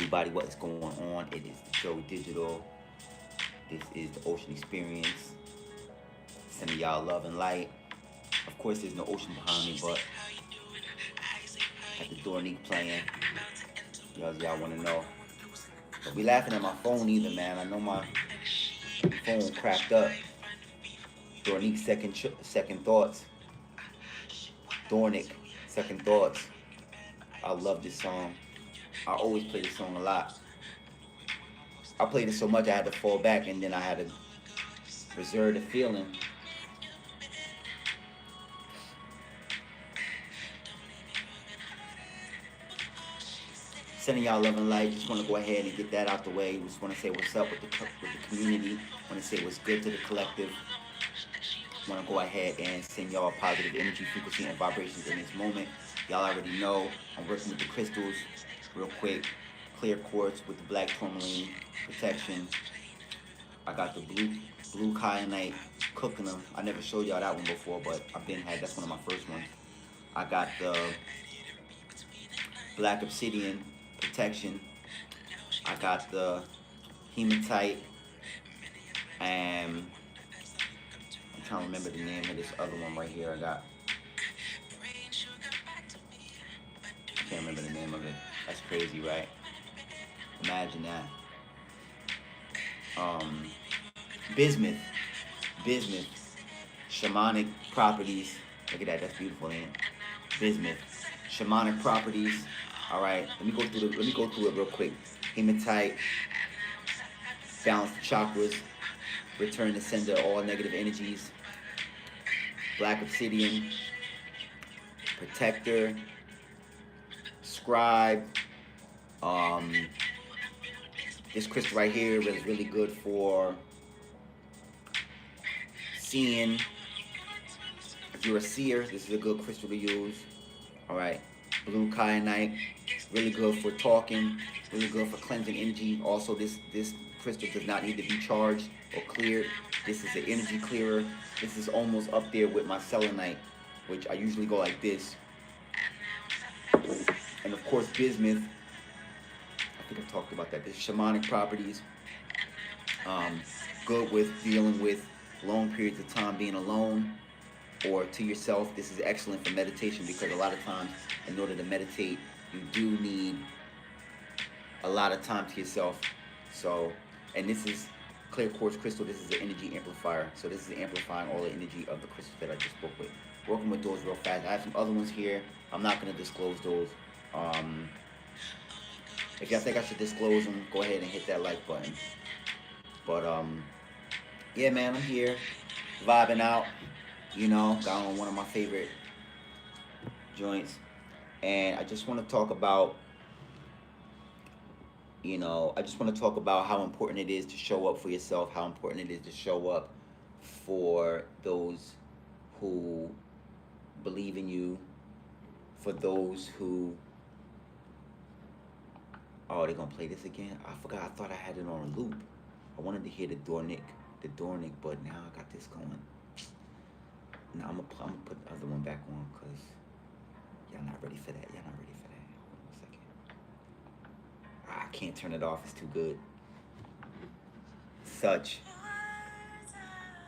everybody what is going on. It is Joe Digital. This is the Ocean Experience. Sending y'all love and light. Of course, there's no ocean behind me, but got the Dornique playing. Y'all want to know. Don't be laughing at my phone either, man. I know my phone cracked up. Dornique, second thoughts. Dornick, second thoughts. I love this song. I always play this song a lot. I played it so much I had to fall back, and then I had to reserve the feeling. Sending y'all love and light. Just want to go ahead and get that out the way. Just want to say what's up with the community. Want to say what's good to the collective. Want to go ahead and send y'all positive energy, frequency, and vibrations in this moment. Y'all already know I'm working with the crystals real quick. Clear quartz with the black tourmaline protection. I got the blue kyanite, cooking them. I never showed y'all that one before, but that's one of my first ones. I got the black obsidian protection. I got the hematite, and I'm trying to remember the name of this other one right here. I can't remember the name of it. That's crazy, right? Imagine that. Bismuth, shamanic properties. Look at that, that's beautiful, ain't it? Bismuth, shamanic properties. All right, let me go through it real quick. Hematite, balance the chakras, return the sender of all negative energies. Black obsidian, protector, scribe. This crystal right here is really good for seeing. If you're a seer, this is a good crystal to use. All right, blue kyanite, really good for talking, really good for cleansing energy. Also, this crystal does not need to be charged or cleared. This is an energy clearer. This is almost up there with my selenite, which I usually go like this. And of course, bismuth. I think I've talked about that. This shamanic properties. Good with dealing with long periods of time being alone or to yourself. This is excellent for meditation because a lot of times, in order to meditate, you do need a lot of time to yourself. So, and this is clear quartz crystal. This is the energy amplifier. So this is amplifying all the energy of the crystals that I just spoke with. Working with those real fast. I have some other ones here. I'm not going to disclose those. If y'all think I should disclose them, go ahead and hit that like button. But yeah, man, I'm here vibing out. You know, got on one of my favorite joints, and I just want to talk about, how important it is to show up for yourself, how important it is to show up for those who believe in you, for those who, oh, they're gonna play this again? I forgot, I thought I had it on a loop. I wanted to hear the Dornick, but now I got this going. Now I'm gonna put the other one back on because y'all not ready for that. Hold on a second. I can't turn it off, it's too good. Such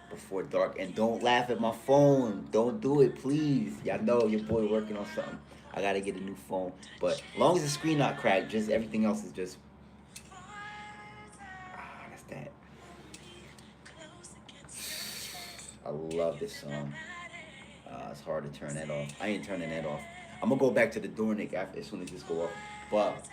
Before Dark. And don't laugh at my phone. Don't do it, please. Y'all know your boy working on something. I gotta get a new phone. But as long as the screen not cracked, just everything else is just, that's that. I love this song. It's hard to turn that off. I ain't turning that off. I'm gonna go back to the Dornick after, as soon as this go off. But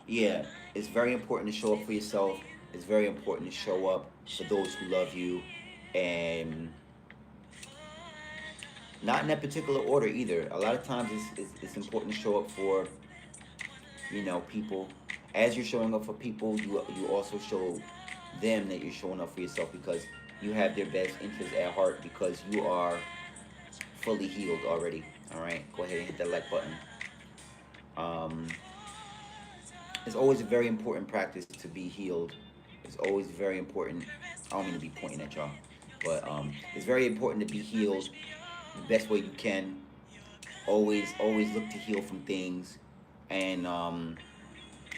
yeah, it's very important to show up for yourself. It's very important to show up for those who love you, and not in that particular order either. A lot of times it's important to show up for, people. As you're showing up for people, you also show them that you're showing up for yourself, because you have their best interests at heart, because you are fully healed already. All right, go ahead and hit that like button. It's always a very important practice to be healed. It's always very important. I don't mean to be pointing at y'all, but it's very important to be healed the best way you can. Always look to heal from things, And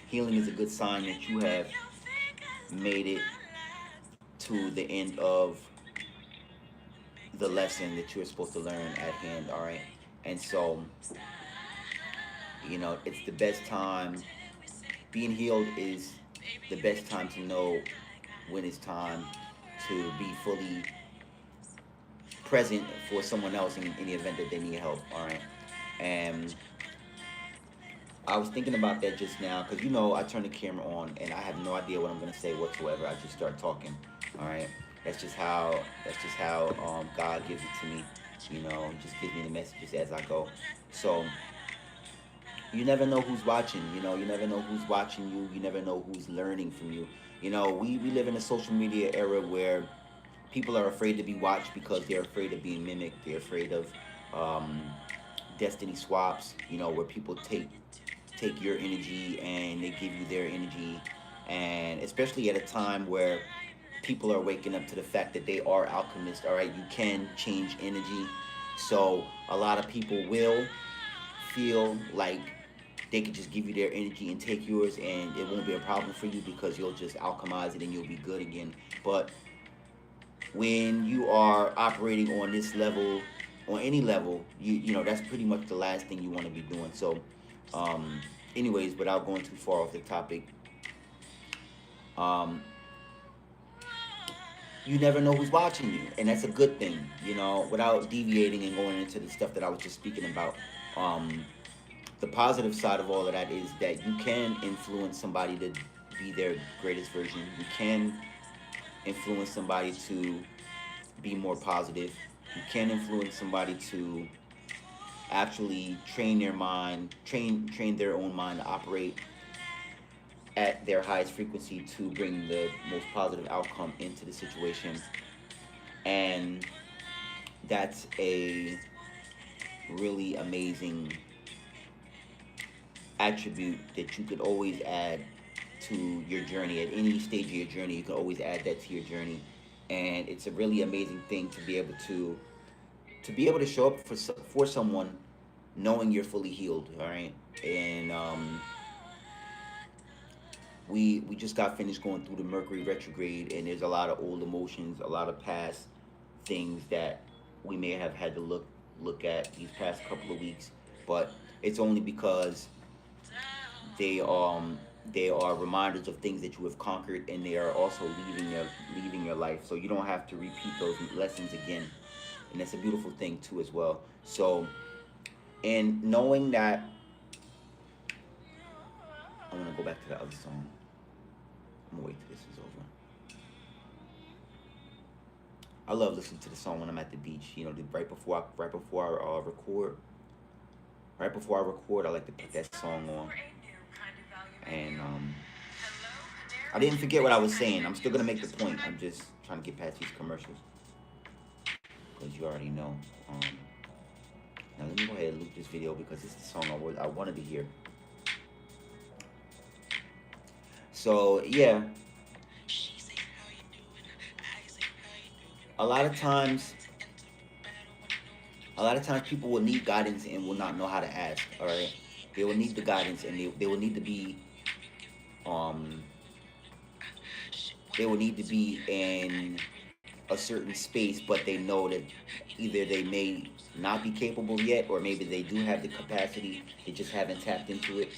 healing is a good sign that you have made it to the end of the lesson that you're supposed to learn at hand. All right. And so, it's the best time. Being healed is the best time to know when it's time to be fully present for someone else in the event that they need help. All right. And I was thinking about that just now because I turn the camera on and I have no idea what I'm gonna say whatsoever. I just start talking. All right. That's just how God gives it to me. He just gives me the messages as I go. So you never know who's watching. You never know who's watching you. You never know who's learning from you. We live in a social media era where people are afraid to be watched because they're afraid of being mimicked. They're afraid of destiny swaps. Where people take your energy and they give you their energy, and especially at a time where people are waking up to the fact that they are alchemists. All right, you can change energy. So a lot of people will feel like they could just give you their energy and take yours, and it won't be a problem for you because you'll just alchemize it and you'll be good again. But when you are operating on this level, on any level, that's pretty much the last thing you want to be doing. So, anyways, without going too far off the topic, you never know who's watching you, and that's a good thing. Without deviating and going into the stuff that I was just speaking about. The positive side of all of that is that you can influence somebody to be their greatest version. You can influence somebody to be more positive. You can influence somebody to actually train their mind, train their own mind to operate at their highest frequency to bring the most positive outcome into the situation. And that's a really amazing attribute that you could always add to your journey. At any stage of your journey, you can always add that to your journey. And it's a really amazing thing to be able to show up for someone knowing you're fully healed. All right. And we just got finished going through the Mercury retrograde, and there's a lot of old emotions, a lot of past things that we may have had to look at these past couple of weeks. But it's only because they are reminders of things that you have conquered, and they are also leaving your life, so you don't have to repeat those lessons again. And that's a beautiful thing too as well. So, and knowing that, I want to go back to the other song. I'm gonna wait till this is over. I love listening to the song when I'm at the beach. Right before I record. Right before I record, I like to put that song on. And I didn't forget what I was saying. I'm still gonna make the point. I'm just trying to get past these commercials because you already know. Now let me go ahead and loop this video because this is the song I wanted to hear. So yeah, a lot of times people will need guidance and will not know how to ask. All right, they will need the guidance, and they will need to be in a certain space, but they know that either they may not be capable yet, or maybe they do have the capacity, they just haven't tapped into it.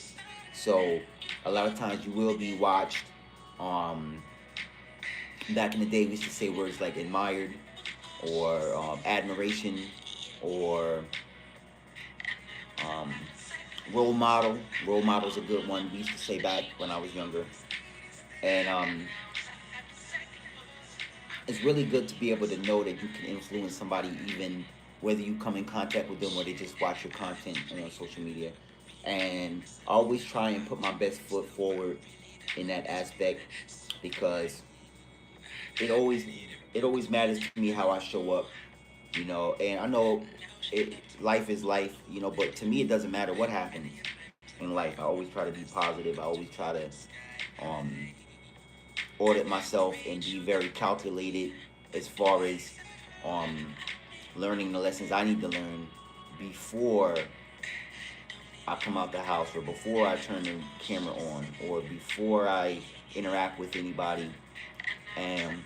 So a lot of times you will be watched. Back in the day, we used to say words like admired, or admiration, or role model. Role model's a good one. We used to say back when I was younger. And it's really good to be able to know that you can influence somebody, even whether you come in contact with them or they just watch your content on social media. And I always try and put my best foot forward in that aspect, because it always matters to me how I show up, and I know life is life, but to me it doesn't matter what happens in life. I always try to be positive. I always try to audit myself and be very calculated as far as learning the lessons I need to learn before I come out the house, or before I turn the camera on, or before I interact with anybody. And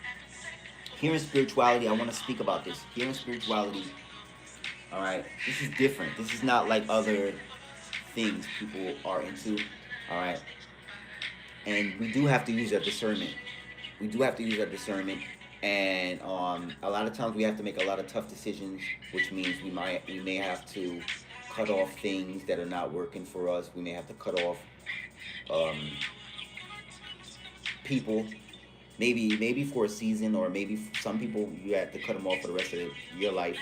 here in spirituality, I want to speak about this. Here in spirituality, all right, this is different. This is not like other things people are into, all right? And we do have to use our discernment. We do have to use our discernment, and a lot of times we have to make a lot of tough decisions, which means we may have to cut off things that are not working for us. We may have to cut off um, people, maybe for a season, or maybe some people you have to cut them off for the rest of your life,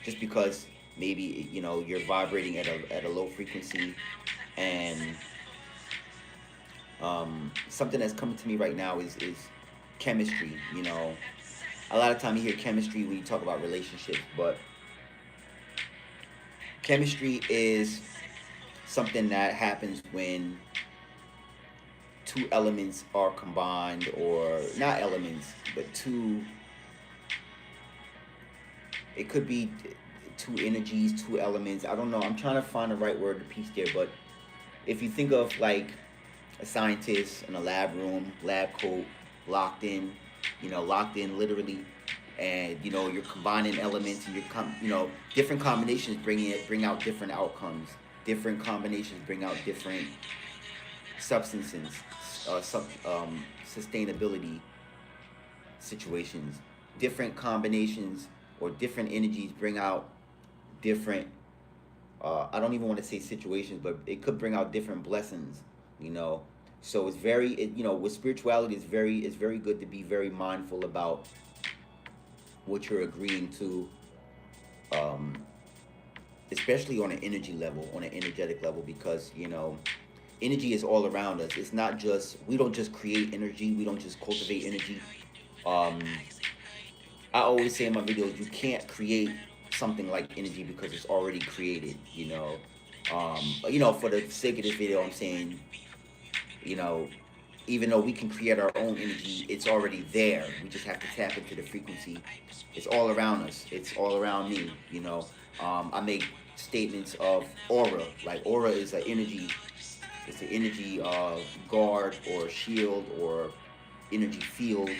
just because maybe you're vibrating at a low frequency. And something that's coming to me right now is chemistry. A lot of time you hear chemistry when you talk about relationships, but chemistry is something that happens when two elements are combined, or not elements, but it could be two energies, two elements. I don't know. I'm trying to find the right word to piece there, but if you think of like a scientist in a lab room, lab coat, locked in literally, and you're combining elements, and different combinations bring out different outcomes. Different combinations bring out different substances, sustainability situations. Different combinations or different energies bring out different. I don't even want to say situations, but it could bring out different blessings. So it's with spirituality, it's very good to be very mindful about what you're agreeing to, especially on an energy level, on an energetic level, because energy is all around us. It's not just, we don't just create energy, we don't just cultivate energy. I always say in my videos, you can't create something like energy because it's already created. For the sake of this video, I'm saying, even though we can create our own energy, it's already there. We just have to tap into the frequency. It's all around us. It's all around me. I make statements of aura. Like aura is an energy. It's an energy guard or shield or energy field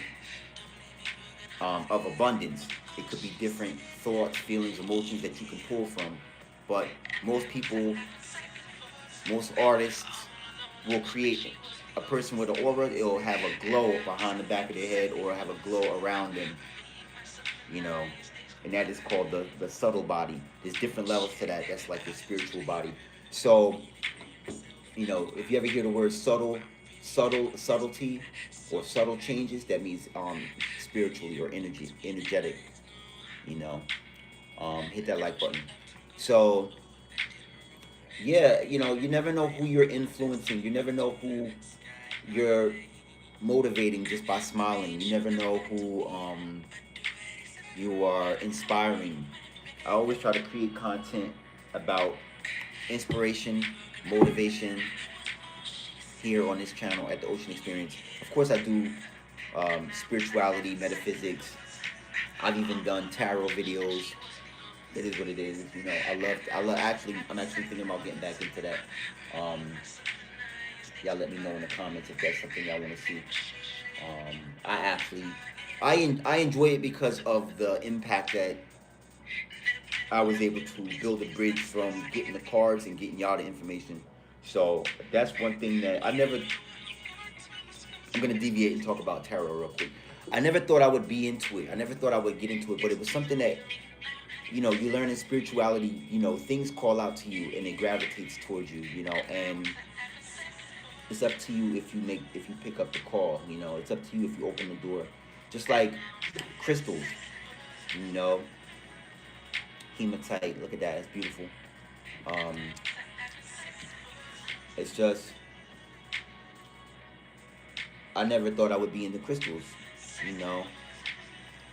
of abundance. It could be different thoughts, feelings, emotions that you can pull from. But most people, most artists will create a person with an aura. It'll have a glow behind the back of their head, or have a glow around them, and that is called the subtle body. There's different levels to that. That's like the spiritual body. So, if you ever hear the word subtlety, or subtle changes, that means spiritually or energetic. Hit that like button. So, yeah, you never know who you're influencing. You never know who you're motivating just by smiling. You never know who you are inspiring. I always try to create content about inspiration, motivation here on this channel at the Ocean Experience. Of course, I do spirituality, metaphysics. I've even done tarot videos. It is what it is. I'm actually thinking about getting back into that. Y'all let me know in the comments if that's something y'all want to see. I enjoy it because of the impact that I was able to build a bridge from getting the cards and getting y'all the information. So that's one thing that I'm gonna deviate and talk about tarot real quick. I never thought I would be into it. I never thought I would get into it, but it was something that you learn in spirituality. Things call out to you and it gravitates towards you. And it's up to you if you pick up the call. It's up to you if you open the door. Just like crystals, hematite. Look at that, it's beautiful. It's just, I never thought I would be into crystals,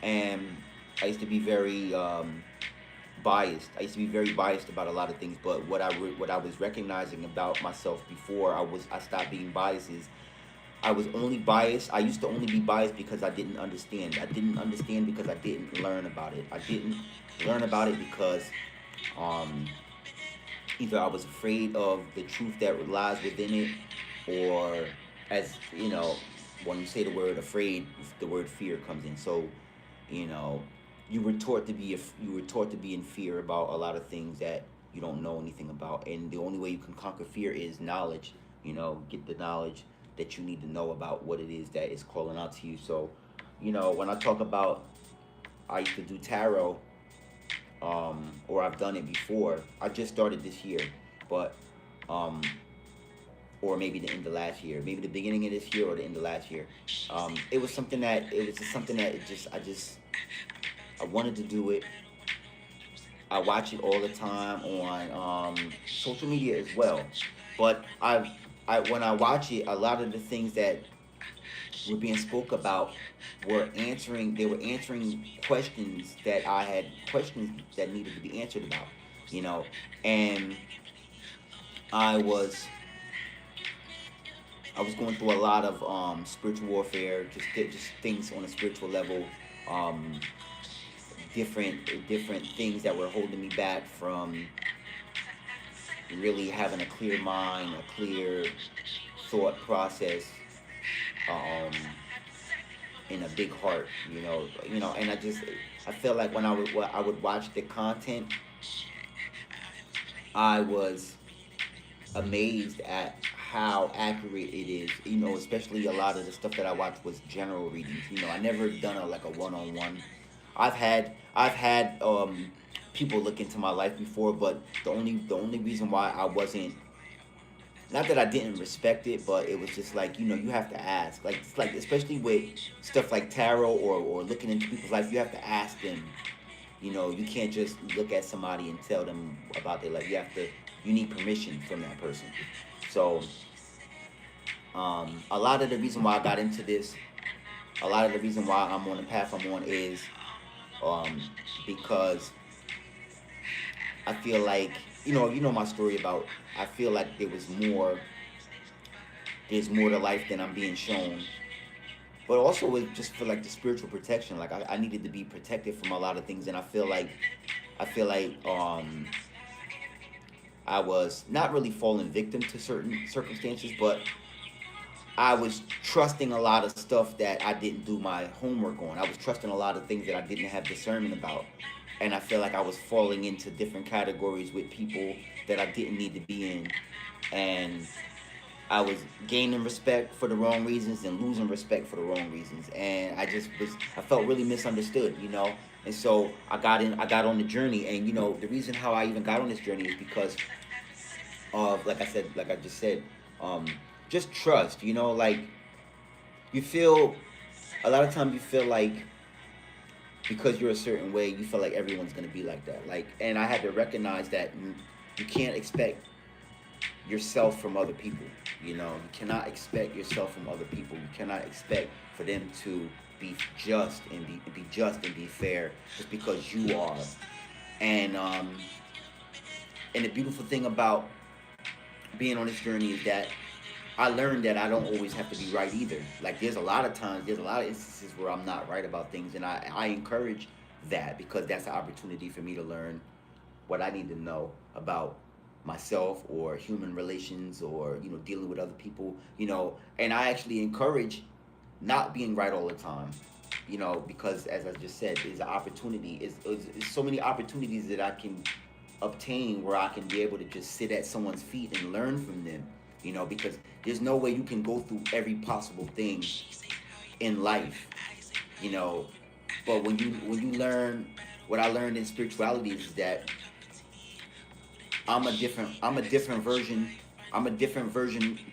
and I used to be very biased. I used to be very biased about a lot of things, but what I was recognizing about myself before I stopped being biased is I was only biased. I used to only be biased because I didn't understand. I didn't understand because I didn't learn about it. I didn't learn about it because either I was afraid of the truth that lies within it, or, as you know, when you say the word afraid, the word fear comes in. So, you know, you were taught to be in fear about a lot of things that you don't know anything about, and the only way you can conquer fear is knowledge. You know, get the knowledge that you need to know about what it is that is calling out to you. So, you know, when I talk about, I used to do tarot, or I've done it before. I just started this year, but um, or maybe the end of last year, maybe the beginning of this year or the end of last year. It was just something that I wanted to do it. I watch it all the time on social media as well, but when I watch it, a lot of the things that were being spoke about they were answering questions that needed to be answered about, you know, and I was I was going through a lot of spiritual warfare, just things on a spiritual level, um, different things that were holding me back from really having a clear mind, a clear thought process, um, and a big heart. And I felt like when I would watch the content, I was amazed at how accurate it is. Especially a lot of the stuff that I watched was general readings. I never done a one-on-one. I've had people look into my life before, but the only reason why I wasn't, not that I didn't respect it, but it was just like, you have to ask. Like, it's like, especially with stuff like tarot or looking into people's life, you have to ask them. You can't just look at somebody and tell them about their life. You need permission from that person. So, a lot of the reason why I got into this, a lot of the reason why I'm on the path I'm on is because I feel like, my story about, I feel like there's more to life than I'm being shown. But also it just for like the spiritual protection. Like I needed to be protected from a lot of things, and I feel like I was not really falling victim to certain circumstances, but I was trusting a lot of stuff that I didn't do my homework on. I was trusting a lot of things that I didn't have discernment about. And I feel like I was falling into different categories with people that I didn't need to be in. And I was gaining respect for the wrong reasons and losing respect for the wrong reasons. And I felt really misunderstood. And so I got on the journey. And, the reason how I even got on this journey is because of, like I just said, just trust. Like, you feel, a lot of times you feel like, because you're a certain way, you feel like everyone's gonna be like that. Like, and I had to recognize that you can't expect yourself from other people. You cannot expect yourself from other people. You cannot expect for them to be just and be fair just because you are. And the beautiful thing about being on this journey is that I learned that I don't always have to be right either. Like, there's a lot of instances where I'm not right about things, and I encourage that, because that's an opportunity for me to learn what I need to know about myself or human relations, or dealing with other people. And I actually encourage not being right all the time. Because, as I just said, there's an opportunity. It's so many opportunities that I can obtain where I can be able to just sit at someone's feet and learn from them. Because there's no way you can go through every possible thing in life. But when you learn, what I learned in spirituality is that I'm a different version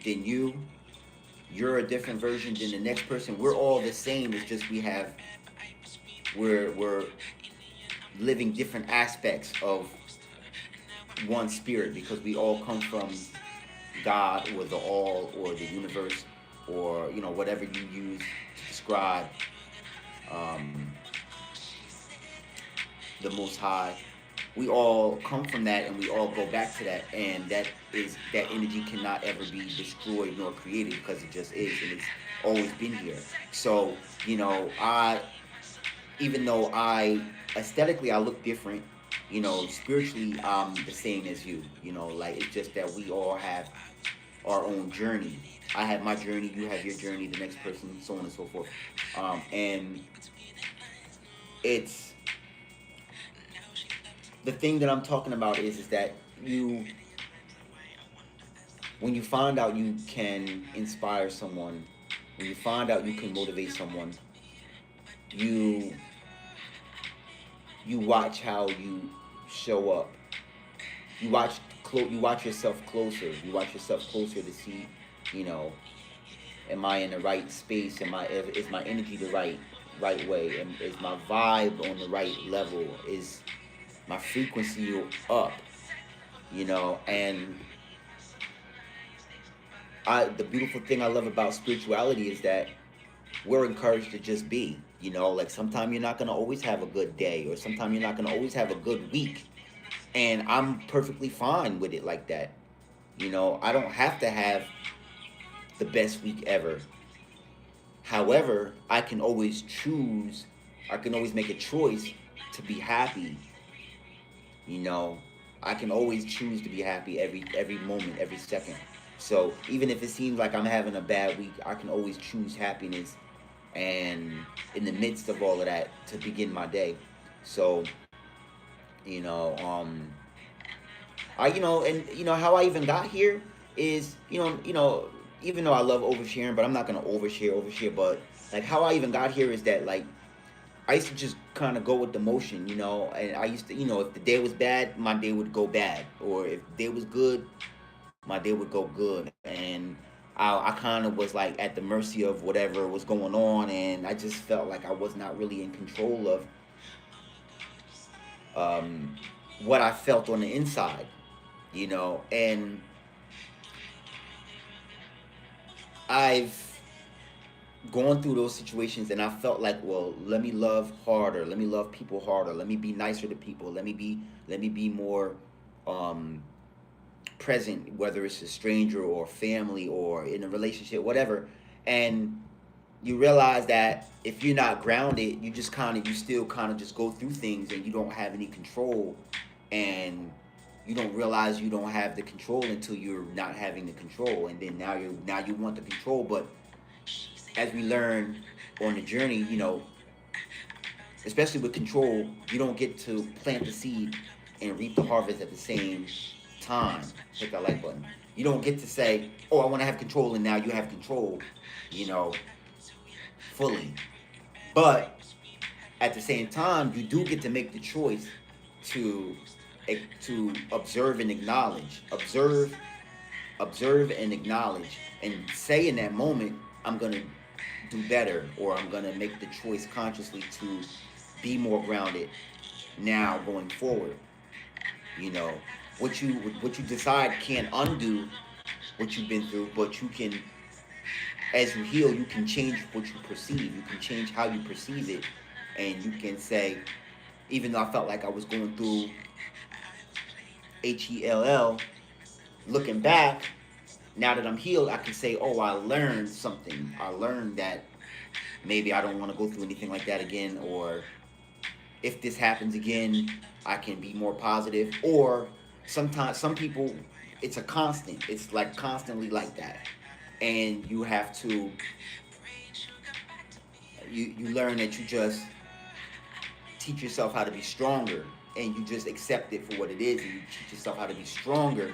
than you. You're a different version than the next person. We're all the same. It's just we're living different aspects of one spirit, because we all come from God, or the all, or the universe, or whatever you use to describe the Most High. We all come from that, and we all go back to that, and that energy cannot ever be destroyed nor created, because it just is, and it's always been here. So even though aesthetically I look different, You know, spiritually, I'm the same as you. You know, like it's just that we all have our own journey. I have my journey, you have your journey, the next person, so on and so forth. And it's the thing that I'm talking about is that you, when you find out you can inspire someone, when you find out you can motivate someone, you you watch how you show up. You watch yourself closer. You watch yourself closer to see, you know, am I in the right space? Is my energy the right way? And is my vibe on the right level? Is my frequency up? You know, and the beautiful thing I love about spirituality is that we're encouraged to just be. You know, like sometimes you're not gonna always have a good day, or sometimes you're not gonna always have a good week, and I'm perfectly fine with it like that. You know, I don't have to have the best week ever. However, I can always choose. I can always make a choice to be happy. You know, I can always choose to be happy every moment, every second. So even if it seems like I'm having a bad week, I can always choose happiness, and in the midst of all of that, to begin my day. So you know, and how I even got here is, even though I love oversharing, but I'm not gonna overshare. But like how I even got here is that, like, I used to just kind of go with the motion, and I used to, if the day was bad, my day would go bad, or if the day was good, my day would go good, and I kind of was like at the mercy of whatever was going on, and I just felt like I was not really in control of um, what I felt on the inside, and I've gone through those situations, and I felt like, well, let me love harder, let me love people harder, let me be nicer to people, let me be more um, present, whether it's a stranger or family or in a relationship, whatever. And you realize that if you're not grounded, you still kind of just go through things, and you don't have any control, and you don't realize you don't have the control until you're not having the control, and then now you want the control. But as we learn on the journey, especially with control, you don't get to plant the seed and reap the harvest at the same time. Hit that like button. You don't get to say, "Oh, I want to have control," and now you have control, you know, fully. But at the same time, you do get to make the choice to to observe and acknowledge, observe and acknowledge, and say in that moment, "I'm gonna do better," or "I'm gonna make the choice consciously to be more grounded now going forward." You know, what you decide can't undo what you've been through, but you can, as you heal, you can change what you perceive. You can change how you perceive it, and you can say, even though I felt like I was going through hell, looking back, now that I'm healed, I can say, "Oh, I learned something. I learned that maybe I don't want to go through anything like that again," or if this happens again, I can be more positive. Or sometimes some people, it's a constant. It's like constantly like that, and you have to you learn that you just teach yourself how to be stronger, and you just accept it for what it is, and you teach yourself how to be stronger,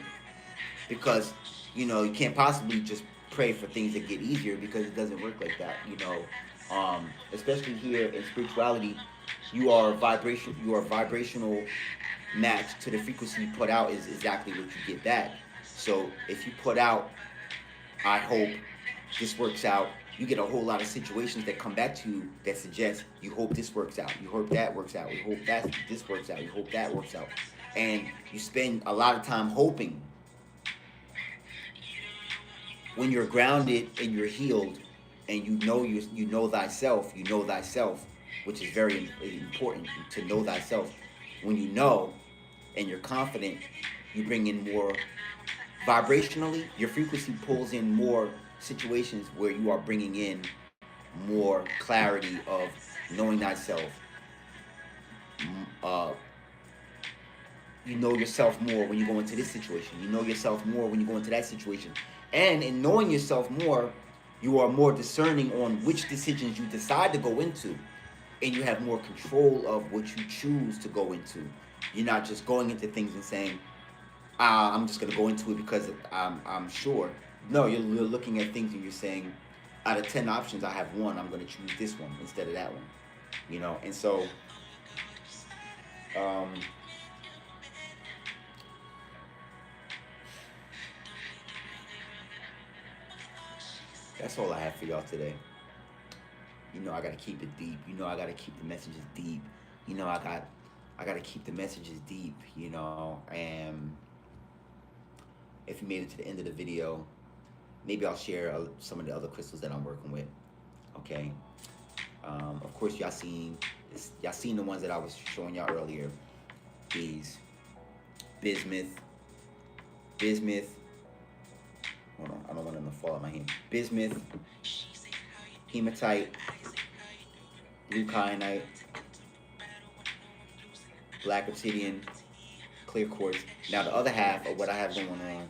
because you can't possibly just pray for things that get easier, because it doesn't work like that. Especially here in spirituality, you are vibrational match to the frequency you put out is exactly what you get back. So if you put out, "I hope this works out," you get a whole lot of situations that come back to you that suggest, "You hope this works out, you hope that works out, you hope that this works out, you hope that works out," and you spend a lot of time hoping. When you're grounded and you're healed, and you know thyself, which is very important, to know thyself. When you know and you're confident, you bring in more vibrationally. Your frequency pulls in more situations where you are bringing in more clarity of knowing thyself, You know yourself more when you go into this situation. You know yourself more when you go into that situation. And in knowing yourself more, you are more discerning on which decisions you decide to go into. And you have more control of what you choose to go into. You're not just going into things and saying, I'm just going to go into it because I'm sure. No, you're looking at things and you're saying, out of 10 options, I have one. I'm going to choose this one instead of that one. You know, and so um, that's all I have for y'all today. You know, I gotta keep it deep. You know, I gotta keep the messages deep. You know, I gotta keep the messages deep. You know, and if you made it to the end of the video, maybe I'll share some of the other crystals that I'm working with. Okay. Of course, y'all seen the ones that I was showing y'all earlier. These bismuth. Hold on, I don't want them to fall out my hand. Bismuth, hematite, blue kyanite, black obsidian, clear quartz. Now the other half of what I have going on,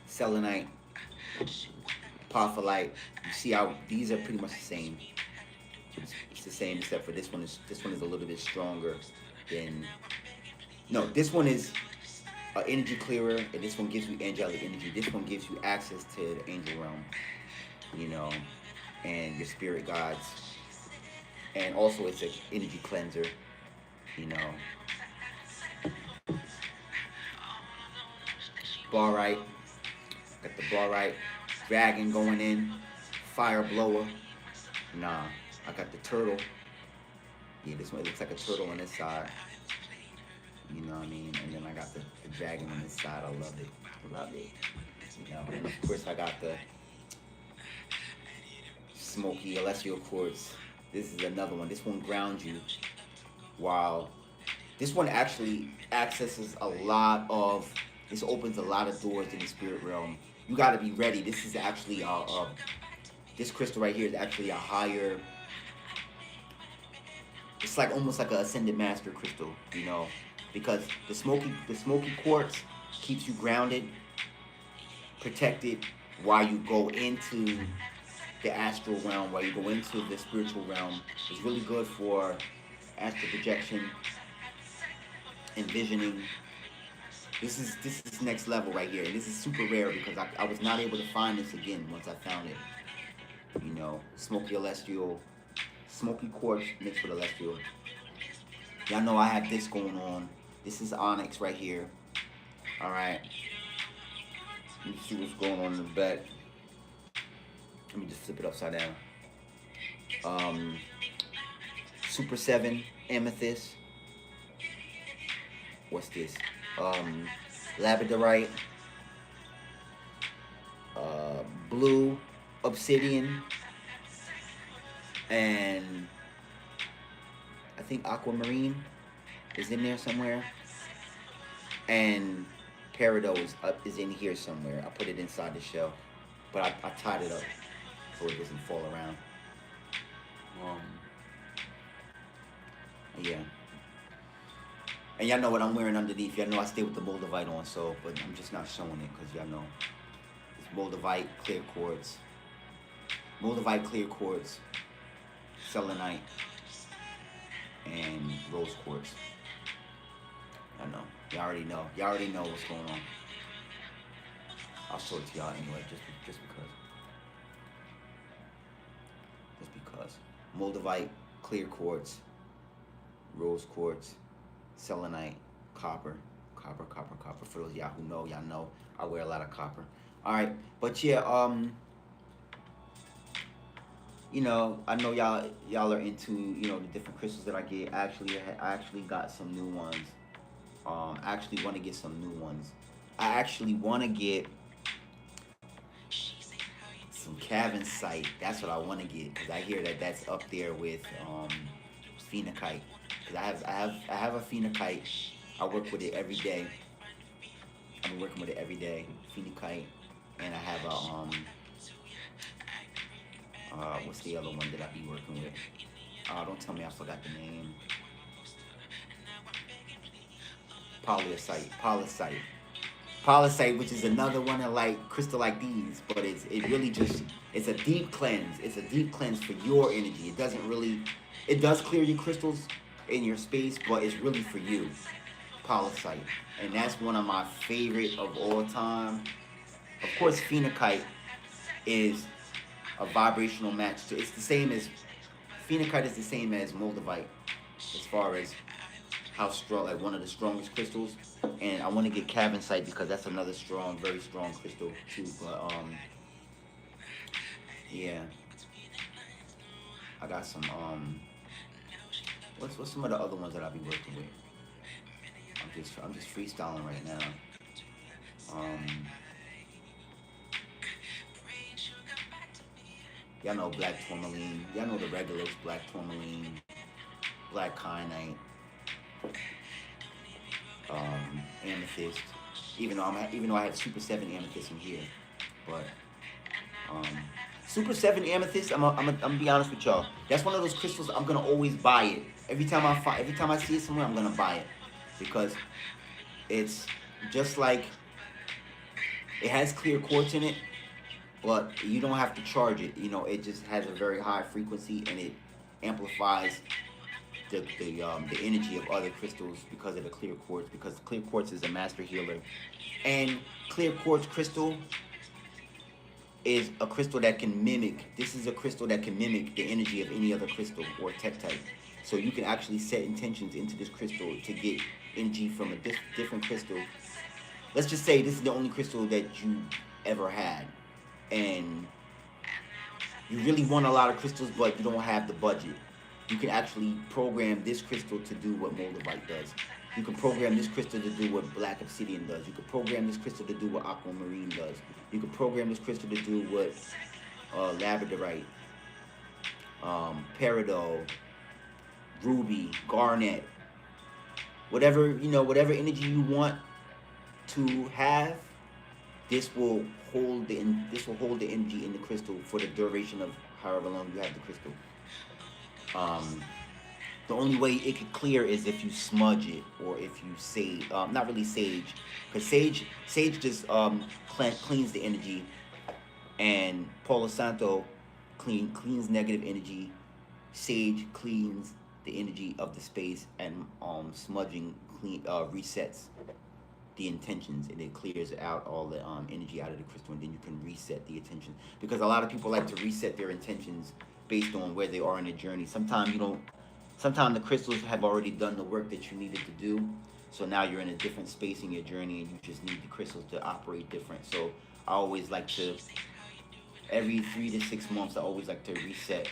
selenite, apophyllite. You see how these are pretty much the same. It's the same except for this one is a little bit stronger than. No, this one is an energy clearer, and this one gives you angelic energy. This one gives you access to the angel realm, you know, and your spirit gods. And also it's an energy cleanser, you know. Barite, got the barite, dragon going in, fire blower. Nah, I got the turtle. Yeah, this one, it looks like a turtle on this side. You know what I mean? And then I got the dragon on this side. I love it. Love it. You know, and of course I got the smoky celestial quartz. This is another one. This one grounds you. While this one actually accesses a lot of, this opens a lot of doors in the spirit realm. You got to be ready. This is actually this crystal right here is actually a higher, it's like almost like an ascended master crystal, you know, because the smoky quartz keeps you grounded, protected while you go into the astral realm, while you go into the spiritual realm. It's really good for astral projection, envisioning. This is next level right here, and this is super rare because I was not able to find this again once I found it. You know, smoky quartz mixed with celestial. Y'all know I have this going on. This is onyx right here. All right. Let me see what's going on in the back. Let me just flip it upside down. Super 7 amethyst. What's this? Labradorite. Blue obsidian. And I think aquamarine is in there somewhere. And peridot is in here somewhere. I put it inside the shell, but I tied it up so it doesn't fall around. Yeah. And y'all know what I'm wearing underneath. Y'all know I stay with the MOLDAVITE on, so, but I'm just not showing it because y'all know. It's MOLDAVITE clear quartz. MOLDAVITE clear quartz, selenite, and rose quartz. I know. Y'all already know. Y'all already know what's going on. I'll show it to y'all anyway, just because. MOLDAVITE clear quartz, rose quartz, selenite, copper. For those of y'all who know, y'all know I wear a lot of copper. All right, but yeah, you know, I know y'all are into, you know, the different crystals that I get. I actually got some new ones. I actually want to get some new ones. I actually want to get some Cavensite. That's what I want to get because I hear that that's up there with phenakite. Because I have a phenakite. I work with it every day. I've been working with it every day. Phenakite, and I have a what's the other one that I be working with? Don't tell me I forgot the name. Polysite, which is another one of like crystal like these, but it really just, it's a deep cleanse. It's a deep cleanse for your energy. It doesn't really, it does clear your crystals in your space, but it's really for you. Polysite, and that's one of my favorite of all time. Of course, phenakite is a vibrational match to. It's the same as phenakite is the same as moldavite as far as how strong, like one of the strongest crystals. And I want to get cavensite because that's another strong, very strong crystal too. But yeah, I got some what's some of the other ones that I'll be working with. I'm just freestyling right now. Y'all know black tourmaline. Y'all know the regulars: black tourmaline, black kyanite, amethyst. Even though I have Super 7 amethyst in here, but Super 7 amethyst. I'm gonna be honest with y'all. That's one of those crystals I'm gonna always buy it. Every time I see it somewhere, I'm gonna buy it because it's just like, it has clear quartz in it, but you don't have to charge it. You know, it just has a very high frequency and it amplifies the energy of other crystals because of the clear quartz. Because clear quartz is a master healer, and clear quartz crystal is a crystal that can mimic. This is a crystal that can mimic the energy of any other crystal or tektite. So you can actually set intentions into this crystal to get energy from a different crystal. Let's just say this is the only crystal that you ever had, and you really want a lot of crystals, but you don't have the budget. You can actually program this crystal to do what moldavite does. You can program this crystal to do what black obsidian does. You can program this crystal to do what aquamarine does. You can program this crystal to do what labradorite, peridot, ruby, garnet, whatever, you know, whatever energy you want to have, this will hold the energy in the crystal for the duration of however long you have the crystal. The only way it could clear is if you smudge it, or if you sage, not really sage, because sage just cleans the energy, and Palo Santo cleans negative energy. Sage cleans the energy of the space, and smudging resets the intentions, and it clears out all the energy out of the crystal, and then you can reset the intention. Because a lot of people like to reset their intentions based on where they are in the journey. Sometimes the crystals have already done the work that you needed to do, so now you're in a different space in your journey, and you just need the crystals to operate different. So I always like to, every 3 to 6 months, I always like to reset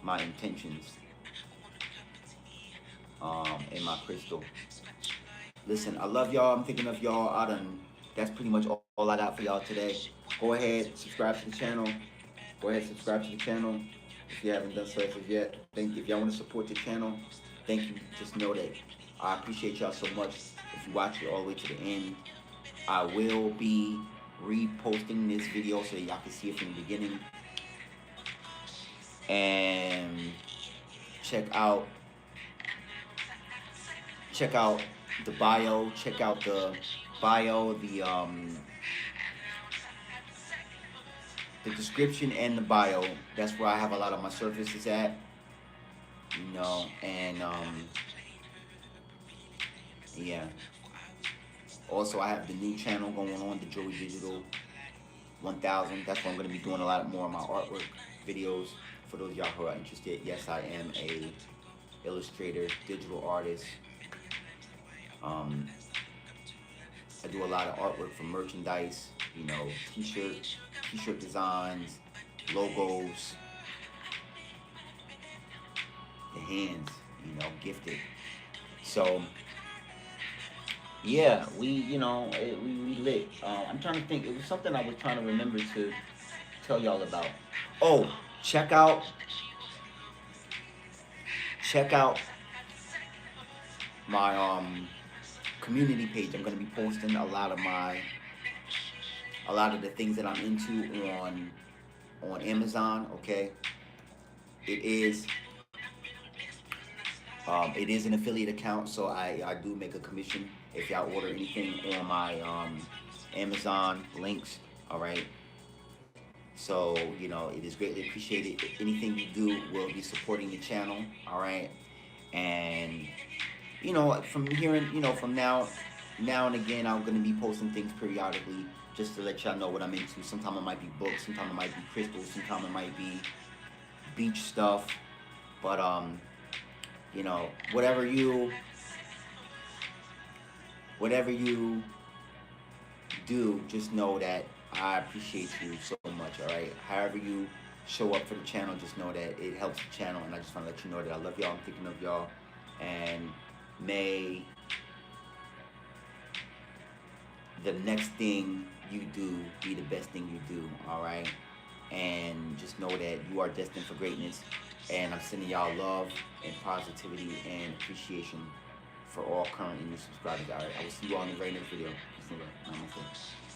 my intentions in my crystal. Listen, I love y'all. I'm thinking of y'all. That's pretty much all I got for y'all today. Go ahead, subscribe to the channel. If you haven't done so as of yet. If y'all want to support the channel, thank you. Just know that I appreciate y'all so much. If you watch it all the way to the end, I will be reposting this video so that y'all can see it from the beginning. And check out the bio. Check out the bio, the description and the bio. That's where I have a lot of my services at, you know. And yeah, also I have the new channel going on, the Joey Digital 1000. That's where I'm going to be doing a lot more of my artwork videos. For those of y'all who are interested, yes, I am a illustrator, digital artist. I do a lot of artwork for merchandise, you know, t-shirt designs, logos, the hands, you know, gifted. So yeah, we lit. I'm trying to think. It was something I was trying to remember to tell y'all about. Oh, check out my community page. I'm gonna be posting a lot of the things that I'm into on Amazon. Okay, it is It is an affiliate account, so I do make a commission if y'all order anything on my Amazon links. All right. So, it is greatly appreciated. Anything you do will be supporting the channel. All right. And, from here, from now and again, I'm going to be posting things periodically just to let y'all know what I'm into. Sometimes it might be books, sometimes it might be crystals, sometimes it might be beach stuff. But, whatever you do, just know that I appreciate you so much, all right? However you show up for the channel, just know that it helps the channel, and I just want to let you know that I love y'all, I'm thinking of y'all, and may the next thing you do be the best thing you do, all right? And just know that you are destined for greatness, and I'm sending y'all love and positivity and appreciation for all current and new subscribers, all right? I will see you all in the very next video. Peace and love. Namaste.